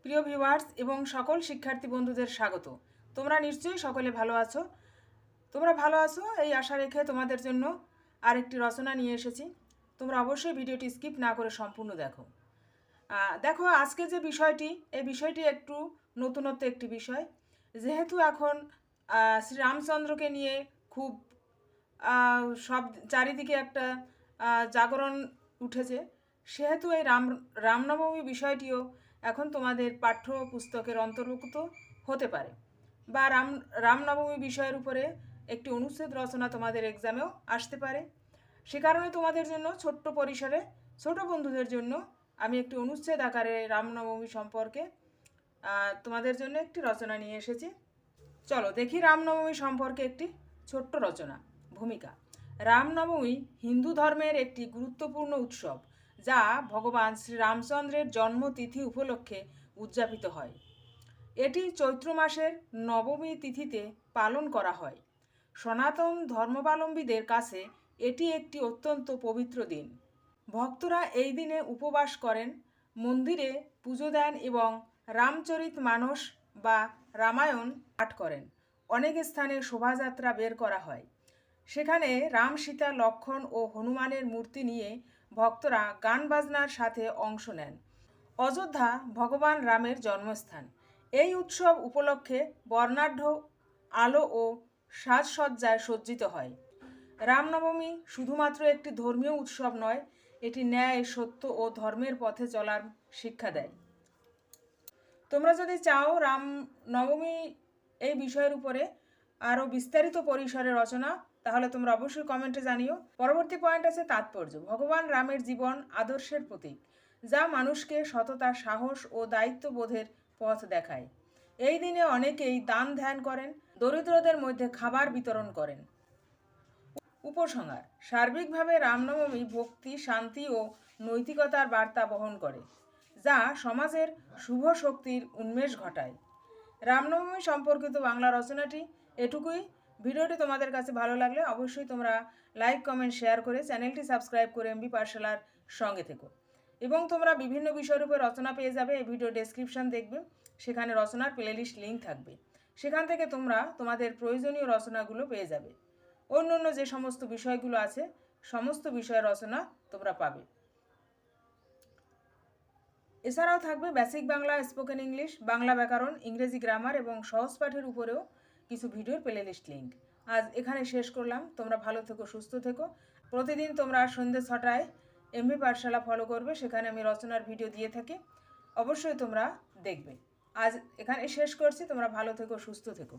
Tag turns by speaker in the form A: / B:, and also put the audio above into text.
A: প্রিয় ভিউয়ার্স এবং সকল শিক্ষার্থী বন্ধুদের স্বাগত। তোমরা নিশ্চয়ই সকলে ভালো আছো। তোমরা ভালো আছো এই আশা রেখে তোমাদের জন্য আরেকটি রচনা নিয়ে এসেছি। তোমরা অবশ্যই ভিডিওটি স্কিপ না করে সম্পূর্ণ দেখো। দেখো, আজকে যে বিষয়টি, এই বিষয়টি একটু নতুনত্ব একটি বিষয়। যেহেতু এখন শ্রীরামচন্দ্রকে নিয়ে খুব সব চারিদিকে একটা জাগরণ উঠেছে, সেহেতু এই রামনবমী বিষয়টিও এখন তোমাদের পাঠ্য পুস্তকের অন্তর্ভুক্ত হতে পারে, বা রামনবমী বিষয়ের উপরে একটি অনুচ্ছেদ রচনা তোমাদের এক্সামেও আসতে পারে। সে কারণে তোমাদের জন্য ছোট্ট পরিসরে ছোট বন্ধুদের জন্য আমি একটি অনুচ্ছেদ আকারে রামনবমী সম্পর্কে তোমাদের জন্য একটি রচনা নিয়ে এসেছি। চলো দেখি রামনবমী সম্পর্কে একটি ছোট্ট রচনা। ভূমিকা: রামনবমী হিন্দু ধর্মের একটি গুরুত্বপূর্ণ উৎসব, যা ভগবান শ্রীরামচন্দ্রের জন্মতিথি উপলক্ষে উদযাপিত হয়। এটি চৈত্র মাসের নবমী তিথিতে পালন করা হয়। সনাতন ধর্মাবলম্বীদের কাছে এটি একটি অত্যন্ত পবিত্র দিন। ভক্তরা এই দিনে উপবাস করেন, মন্দিরে পুজো দেন এবং রামচরিতমানস বা রামায়ণ পাঠ করেন। অনেক স্থানে শোভাযাত্রা বের করা হয়। সেখানে রাম, সীতা, লক্ষ্মণ ও হনুমানের মূর্তি নিয়ে ভক্তরা গান বাজনার সাথে অংশ নেন। অযোধ্যা ভগবান রামের জন্মস্থান। এই উৎসব উপলক্ষে বর্ণাঢ্য আলো ও সাজসজ্জায় সজ্জিত হয়। রামনবমী শুধুমাত্র একটি ধর্মীয় উৎসব নয়, এটি ন্যায়, সত্য ও ধর্মের পথে চলার শিক্ষা দেয়। তোমরা যদি চাও রামনবমী এই বিষয়ের উপরে আরও বিস্তারিত পরিসরে রচনা, তাহলে তোমরা অবশ্যই কমেন্টে জানিও। পরবর্তী পয়েন্ট আছে তাৎপর্য: ভগবান রামের জীবন আদর্শের প্রতীক, যা মানুষকে সততা, সাহস ও দায়িত্ববোধের পথ দেখায়। এই দিনে অনেকেই দান ধ্যান করেন, দরিদ্রদের মধ্যে খাবার বিতরণ করেন। উপসংহার: সার্বিকভাবে রামনবমী ভক্তি, শান্তি ও নৈতিকতার বার্তা বহন করে, যা সমাজের শুভ শক্তির উন্মেষ ঘটায়। রামনবমী সম্পর্কিত বাংলা রচনাটি এটুকুই। ভিডিওটি তোমাদের কাছে ভালো লাগলে অবশ্যই তোমরা লাইক, কমেন্ট, শেয়ার করে চ্যানেলটি সাবস্ক্রাইব করে এমবি পাঠশালার সঙ্গে থেকো। এবং তোমরা বিভিন্ন বিষয়ের উপর রচনা পেয়ে যাবে। এই ভিডিও ডেসক্রিপশন দেখবে, সেখানে রচনার প্লেলিস্ট লিঙ্ক থাকবে। সেখান থেকে তোমরা তোমাদের প্রয়োজনীয় রচনাগুলো পেয়ে যাবে। অন্য অন্য যে সমস্ত বিষয়গুলো আছে, সমস্ত বিষয়ের রচনা তোমরা পাবে। এছাড়াও থাকবে basic Bangla, spoken English, Bangla ব্যাকরণ, ইংরেজি গ্রামার এবং সহজ পাঠের উপরেও কিছু ভিডিওর প্লেলিস্ট লিঙ্ক। আজ এখানে শেষ করলাম। তোমরা ভালো থেকো, সুস্থ থেকো। প্রতিদিন তোমরা সন্ধ্যে 6টায় এমবি পাঠশালা ফলো করবে, সেখানে আমি রচনার ভিডিও দিয়ে থাকি। অবশ্যই তোমরা দেখবে। আজ এখানে শেষ করছি। তোমরা ভালো থেকো, সুস্থ থেকো।